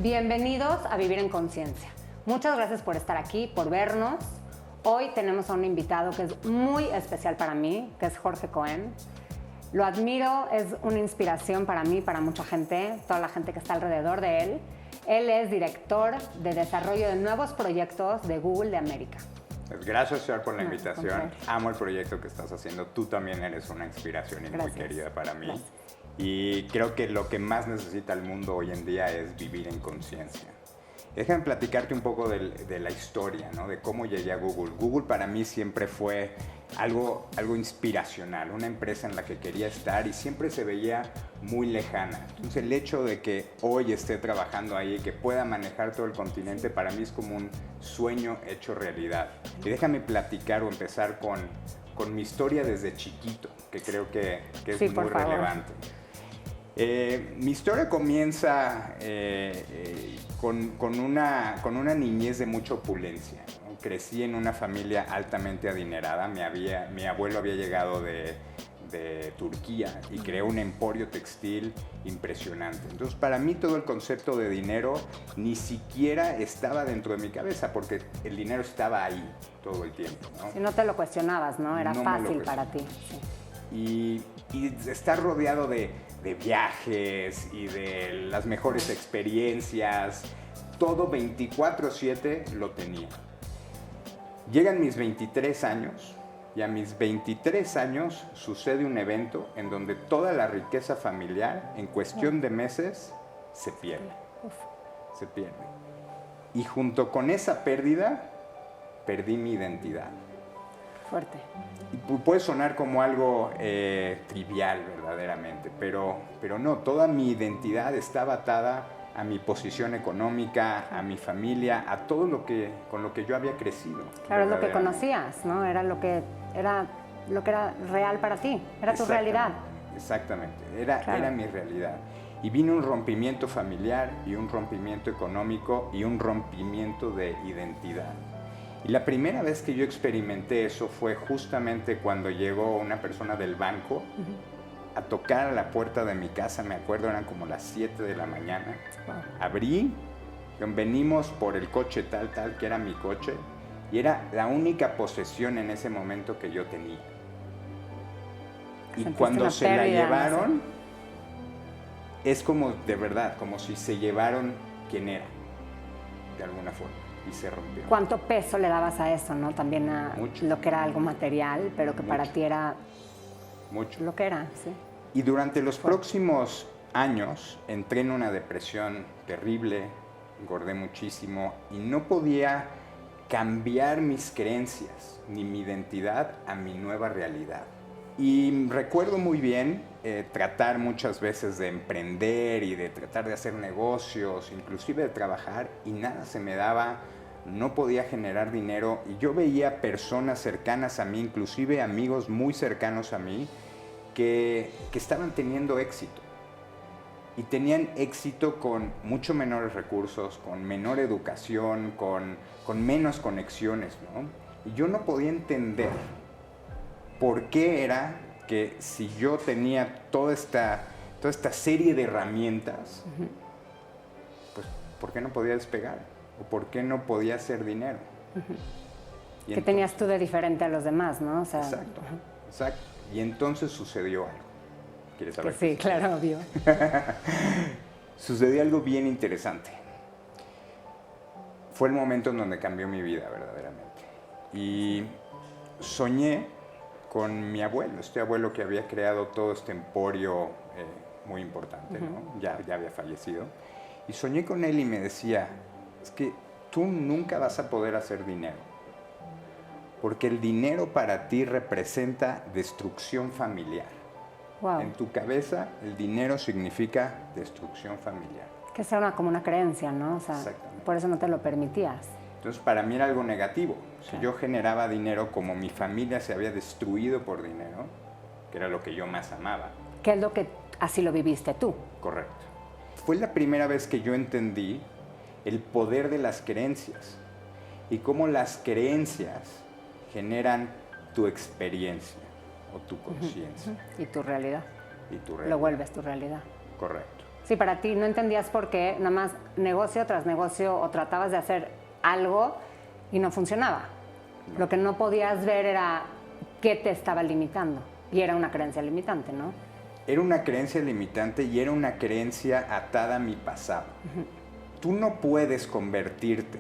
Bienvenidos a Vivir en Conciencia. Muchas gracias por estar aquí, por vernos. Hoy tenemos a un invitado que es muy especial para mí, que es Jorge Cohen. Lo admiro, es una inspiración para mí, para mucha gente, toda la gente que está alrededor de él. Él es director de desarrollo de nuevos proyectos de Google de América. Gracias, Char, por la invitación. Amo el proyecto que estás haciendo. Tú también eres una inspiración y muy querida para mí. Gracias. Y creo que lo que más necesita el mundo hoy en día es vivir en conciencia. Déjame platicarte un poco de la historia, ¿no? De cómo llegué a Google. Google para mí siempre fue algo inspiracional, una empresa en la que quería estar y siempre se veía muy lejana. Entonces el hecho de que hoy esté trabajando ahí, que pueda manejar todo el continente, para mí es como un sueño hecho realidad. Y déjame platicar o empezar con mi historia desde chiquito, que creo que es muy relevante. Mi historia comienza con una niñez de mucha opulencia, ¿no? Crecí en una familia altamente adinerada. Mi abuelo había llegado de Turquía y creó un emporio textil impresionante. Entonces, para mí todo el concepto de dinero ni siquiera estaba dentro de mi cabeza, porque el dinero estaba ahí todo el tiempo, ¿no? Si no te lo cuestionabas, ¿no? Era fácil para ti. Sí. Y estar rodeado de viajes y de las mejores experiencias, todo 24/7 lo tenía. Llegan mis 23 años y a mis 23 años sucede un evento en donde toda la riqueza familiar en cuestión de meses se pierde. Se pierde. Y junto con esa pérdida, perdí mi identidad. Fuerte. Y puede sonar como algo trivial verdaderamente, pero no, toda mi identidad estaba atada a mi posición económica, a mi familia, a todo con lo que yo había crecido. Claro, es lo que conocías, ¿no? Era lo que era real para ti, era tu realidad. Exactamente, era mi realidad. Y vino un rompimiento familiar y un rompimiento económico y un rompimiento de identidad. Y la primera vez que yo experimenté eso fue justamente cuando llegó una persona del banco a tocar a la puerta de mi casa. Me acuerdo, eran como las 7 de la mañana. Abrí, venimos por el coche tal, que era mi coche, y era la única posesión en ese momento que yo tenía. Y cuando se la llevaron, es como, de verdad, como si se llevaron quien era, de alguna forma. Y se rompió. ¿Cuánto peso le dabas a eso, no? También a Mucho. Lo que era algo material, pero que para ti era mucho. Lo que era, sí. Y durante los próximos años entré en una depresión terrible, engordé muchísimo y no podía cambiar mis creencias ni mi identidad a mi nueva realidad. Y recuerdo muy bien tratar muchas veces de emprender y de tratar de hacer negocios, inclusive de trabajar, y nada se me daba, no podía generar dinero. Y yo veía personas cercanas a mí, inclusive amigos muy cercanos a mí, que estaban teniendo éxito. Y tenían éxito con mucho menores recursos, con menor educación, con menos conexiones, ¿no? Y yo no podía entender por qué era que si yo tenía toda esta serie de herramientas, pues ¿por qué no podía despegar? ¿O por qué no podía hacer dinero? ¿Qué tenías tú de diferente a los demás, no? O sea, exacto. Y entonces sucedió algo. ¿Quieres saber? Sí, claro, obvio. Sucedió algo bien interesante. Fue el momento en donde cambió mi vida verdaderamente. Y soñé con mi abuelo, este abuelo que había creado todo este emporio muy importante, ¿no? Ya había fallecido. Y soñé con él y me decía, es que tú nunca vas a poder hacer dinero, porque el dinero para ti representa destrucción familiar. Wow. En tu cabeza, el dinero significa destrucción familiar. Que sea como una creencia, ¿no? O sea, por eso no te lo permitías. Entonces, para mí era algo negativo. Si yo generaba dinero, como mi familia se había destruido por dinero, que era lo que yo más amaba. ¿Qué es lo que así lo viviste tú? Correcto. Fue la primera vez que yo entendí el poder de las creencias y cómo las creencias generan tu experiencia o tu conciencia. Y tu realidad. Y tu realidad. Lo vuelves tu realidad. Correcto. Sí, para ti no entendías por qué, nada más negocio tras negocio o tratabas de hacer algo y no funcionaba. No. Lo que no podías ver era qué te estaba limitando. Y era una creencia limitante, ¿no? Era una creencia limitante y era una creencia atada a mi pasado. Tú no puedes convertirte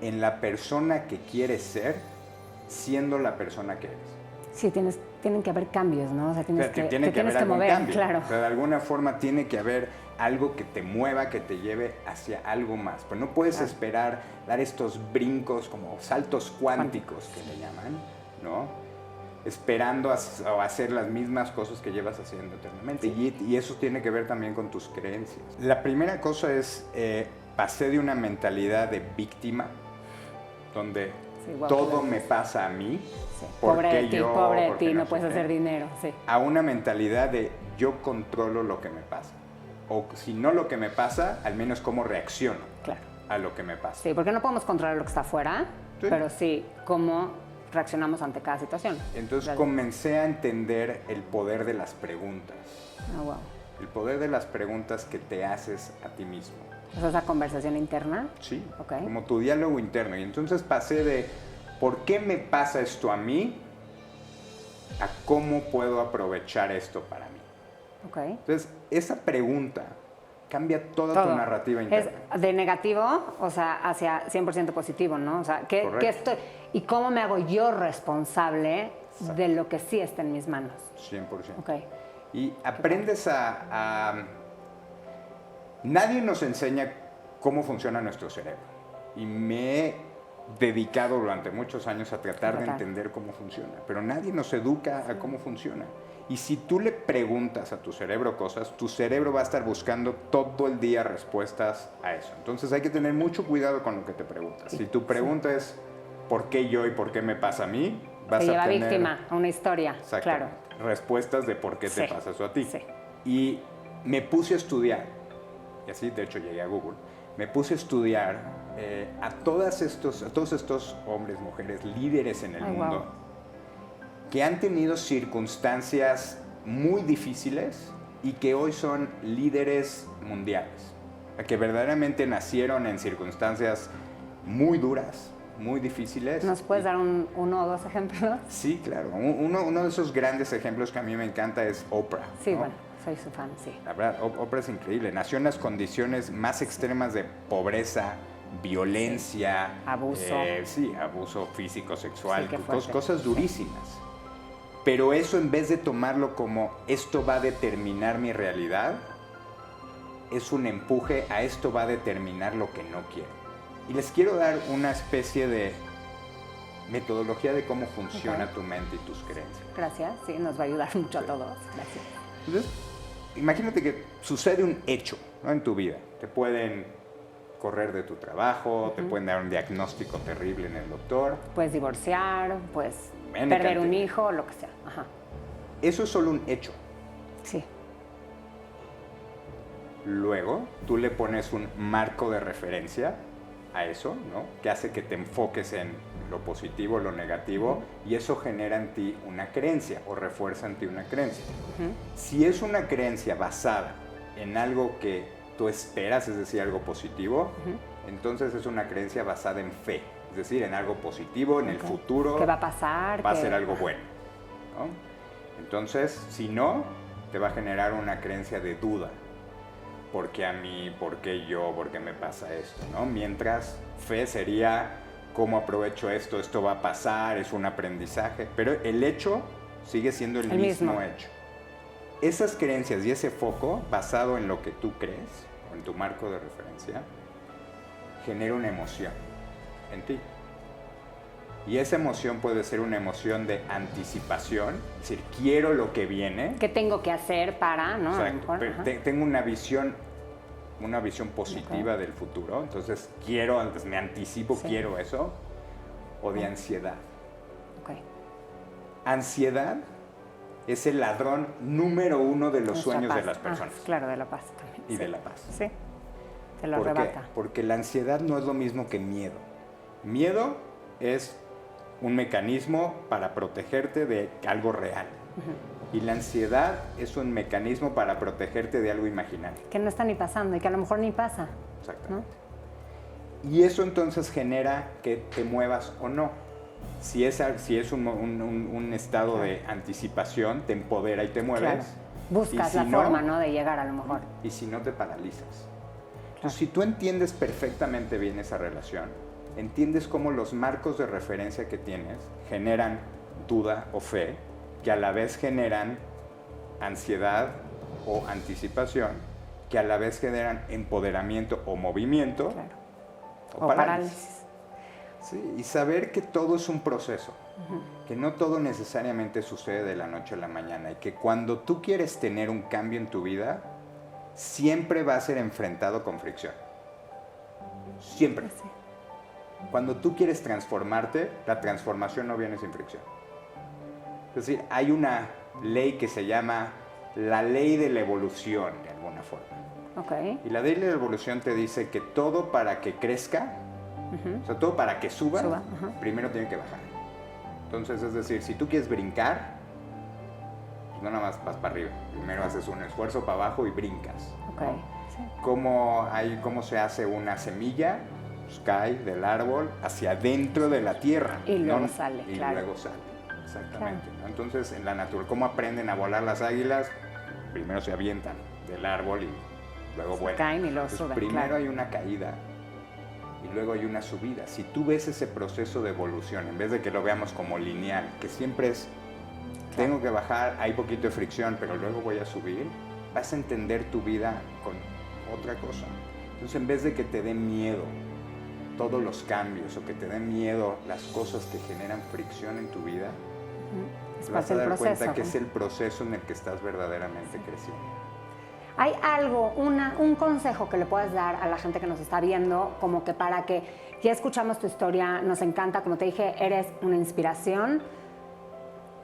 en la persona que quieres ser siendo la persona que eres. Sí, tienen que haber cambios, ¿no? O sea, tiene que haber algún mover, cambio. Claro. O sea, de alguna forma tiene que haber algo que te mueva, que te lleve hacia algo más. Pues no puedes esperar dar estos brincos como saltos cuánticos que le llaman, ¿no? Esperando a hacer las mismas cosas que llevas haciendo eternamente. Y eso tiene que ver también con tus creencias. La primera cosa es, pasé de una mentalidad de víctima, donde todo me pasa a mí, pobre de ti, no puedes hacer dinero. Sí. A una mentalidad de yo controlo lo que me pasa. O si no lo que me pasa, al menos cómo reacciono a lo que me pasa. Sí, porque no podemos controlar lo que está afuera, pero sí cómo reaccionamos ante cada situación. Entonces comencé a entender el poder de las preguntas. Oh, wow. El poder de las preguntas que te haces a ti mismo. ¿Es esa conversación interna? Sí, okay. Como tu diálogo interno. Y entonces pasé de ¿por qué me pasa esto a mí? A cómo puedo aprovechar esto para mí. Okay. Entonces, esa pregunta cambia toda tu narrativa interna. Es de negativo, o sea, hacia 100% positivo, ¿no? O sea, ¿qué estoy, y cómo me hago yo responsable de lo que sí está en mis manos? 100%. Okay. Y aprendes Nadie nos enseña cómo funciona nuestro cerebro. Y me he dedicado durante muchos años a tratar de entender cómo funciona. Pero nadie nos educa a cómo funciona. Y si tú le preguntas a tu cerebro cosas, tu cerebro va a estar buscando todo el día respuestas a eso. Entonces hay que tener mucho cuidado con lo que te preguntas. Si tu pregunta es ¿por qué yo y por qué me pasa a mí? Vas a tener víctima a una historia, claro. Respuestas de por qué te pasa eso a ti. Sí. Y me puse a estudiar, y así de hecho llegué a Google, me puse a estudiar a todos estos hombres, mujeres, líderes en el mundo, que han tenido circunstancias muy difíciles y que hoy son líderes mundiales, que verdaderamente nacieron en circunstancias muy duras, muy difíciles. ¿Nos puedes dar uno o dos ejemplos? Sí, claro. Uno de esos grandes ejemplos que a mí me encanta es Oprah. Sí, ¿no? bueno, soy su fan, sí. La verdad, Oprah es increíble. Nació en las condiciones más extremas de pobreza, violencia, abuso. Abuso físico, sexual, cosas durísimas. Pero eso, en vez de tomarlo como esto va a determinar mi realidad, es un empuje a esto va a determinar lo que no quiero. Y les quiero dar una especie de metodología de cómo funciona tu mente y tus creencias. Gracias, sí, nos va a ayudar mucho a todos. Gracias. Entonces, imagínate que sucede un hecho, ¿no? En tu vida. Te pueden correr de tu trabajo, te pueden dar un diagnóstico terrible en el doctor. Puedes divorciar, puedes perder un hijo, lo que sea. Ajá. Eso es solo un hecho. Sí. Luego, tú le pones un marco de referencia a eso, ¿no? Que hace que te enfoques en lo positivo, lo negativo, y eso genera en ti una creencia o refuerza en ti una creencia. Si es una creencia basada en algo que tú esperas, es decir, algo positivo, entonces es una creencia basada en fe, es decir, en algo positivo, en el futuro. ¿Qué va a pasar? Va a ser algo bueno, ¿no? Entonces, si no, te va a generar una creencia de duda. ¿Por qué a mí? ¿Por qué yo? ¿Por qué me pasa esto? ¿No? Mientras fe sería cómo aprovecho esto, esto va a pasar, es un aprendizaje, pero el hecho sigue siendo el mismo hecho. Esas creencias y ese foco basado en lo que tú crees, o en tu marco de referencia, genera una emoción en ti. Y esa emoción puede ser una emoción de anticipación, es decir, quiero lo que viene. ¿Qué tengo que hacer para, no? Exacto. Tengo una visión positiva del futuro, entonces me anticipo, quiero eso. O de ansiedad. Ansiedad es el ladrón número uno de los sueños de las personas. Claro, de la paz también. Y de la paz. Sí, te lo arrebata. Porque la ansiedad no es lo mismo que miedo. Miedo es un mecanismo para protegerte de algo real. Y la ansiedad es un mecanismo para protegerte de algo imaginario. Que no está ni pasando y que a lo mejor ni pasa. Exactamente. ¿No? Y eso entonces genera que te muevas o no. Si es un estado de anticipación, te empodera y te mueves. Claro. Buscas si la no, forma, ¿no?, de llegar a lo mejor. Y si no, te paralizas. Entonces, si tú entiendes perfectamente bien esa relación, entiendes cómo los marcos de referencia que tienes generan duda o fe, que a la vez generan ansiedad o anticipación, que a la vez generan empoderamiento o movimiento, Claro. o parálisis. Sí, y saber que todo es un proceso, que no todo necesariamente sucede de la noche a la mañana y que cuando tú quieres tener un cambio en tu vida, siempre va a ser enfrentado con fricción. Siempre. Sí. Cuando tú quieres transformarte, la transformación no viene sin fricción. Es decir, hay una ley que se llama la ley de la evolución, de alguna forma. Ok. Y la ley de la evolución te dice que todo para que crezca, o sea, todo para que suba, primero tiene que bajar. Entonces, es decir, si tú quieres brincar, pues no nada más vas para arriba. Primero haces un esfuerzo para abajo y brincas. Ok. ¿No? Sí. ¿Cómo se hace una semilla? Pues cae del árbol hacia adentro de la tierra. Y luego ¿no? sale, Y claro. luego sale, exactamente. Claro. ¿No? Entonces, en la naturaleza, ¿cómo aprenden a volar las águilas? Primero se avientan del árbol y luego vuelan. Caen y luego Entonces, suben, primero claro. hay una caída y luego hay una subida. Si tú ves ese proceso de evolución, en vez de que lo veamos como lineal, que siempre es, tengo que bajar, hay poquito de fricción, pero luego voy a subir, vas a entender tu vida con otra cosa. Entonces, en vez de que te dé miedo todos los cambios o que te den miedo las cosas que generan fricción en tu vida, Es te vas parte a del dar cuenta proceso, que ¿no? es el proceso en el que estás verdaderamente creciendo. ¿Hay algo, un consejo que le puedas dar a la gente que nos está viendo, como que para que ya escuchamos tu historia, nos encanta, como te dije, eres una inspiración,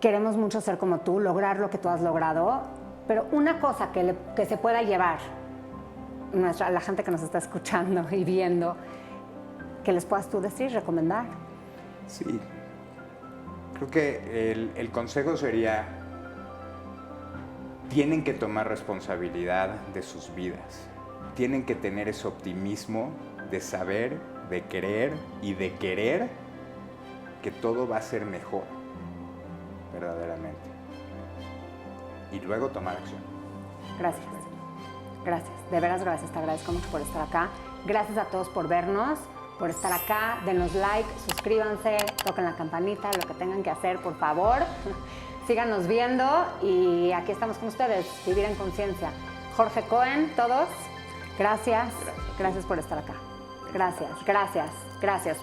queremos mucho ser como tú, lograr lo que tú has logrado, pero una cosa que se pueda llevar la gente que nos está escuchando y viendo, que les puedas tú decir, recomendar? Sí, creo que el consejo sería, tienen que tomar responsabilidad de sus vidas, tienen que tener ese optimismo de saber, de creer y de querer que todo va a ser mejor, verdaderamente. Y luego tomar acción. Gracias. Gracias. De veras, gracias. Te agradezco mucho por estar acá. Gracias a todos por vernos, por estar acá. Denos like, suscríbanse, toquen la campanita, lo que tengan que hacer, por favor. Síganos viendo y aquí estamos con ustedes. Vivir en Conciencia. Jorge Cohen, todos. Gracias. Gracias por estar acá. Gracias. Gracias. Gracias.